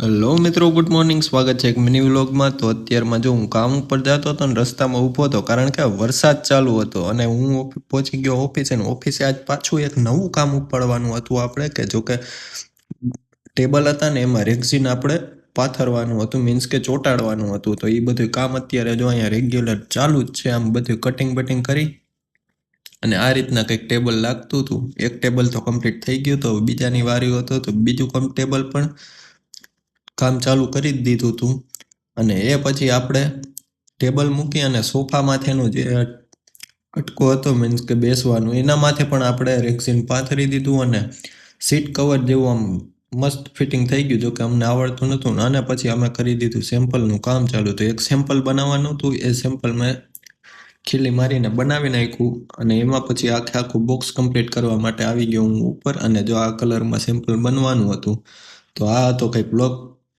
Hello મિત્રો, good morning. સ્વાગત છે એક મિની વ્લોગમાં. તો અત્યારમાં જો હું કામ ઉપર જતો હતો ને રસ્તામાં ઊભો હતો, કારણ કે વરસાદ ચાલુ હતો અને હું પહોંચી ગયો ઓફિસે. ને ઓફિસે આજ પાછું એક નવું કામ ઉપાડવાનું હતું આપણે, કે જો કે ટેબલ હતા ને એમાં રેક્ઝિન આપણે પાથરવાનું હતું, મીન્સ કે ચોંટાડવાનું હતું. તો એ બધું કામ અત્યારે જો અહીંયા રેગ્યુલર ચાલુ જ છે. આમ બધું કટિંગ બટિંગ કરી અને આ રીતના કંઈક ટેબલ લાગતું હતું. એક ટેબલ તો કમ્પ્લીટ થઈ ગયું, તો બીજાની વારી હતો તો બીજું ટેબલ પણ કામ ચાલુ કરી જ દીધું હતું. અને એ પછી આપણે ટેબલ મૂકી અને સોફા માથેનું જે અટકો હતો, મીન્સ કે બેસવાનું, એના માથે પણ આપણે રેક્ઝિન પાથરી દીધું અને સીટ કવર જેવું આમ મસ્ત ફિટિંગ થઈ ગયું. જો કે અમને આવડતું નહોતું. અને પછી અમે કરી દીધું સેમ્પલનું કામ ચાલુ. તો એક સેમ્પલ બનાવવાનું હતું, એ સેમ્પલ મેં ખીલી મારીને બનાવી નાખ્યું. અને એમાં પછી આખું બોક્સ કમ્પ્લીટ કરવા માટે આવી ગયો હું ઉપર. અને જો આ કલરમાં સેમ્પલ બનવાનું હતું. તો આ હતો કંઈક બ્લોગ.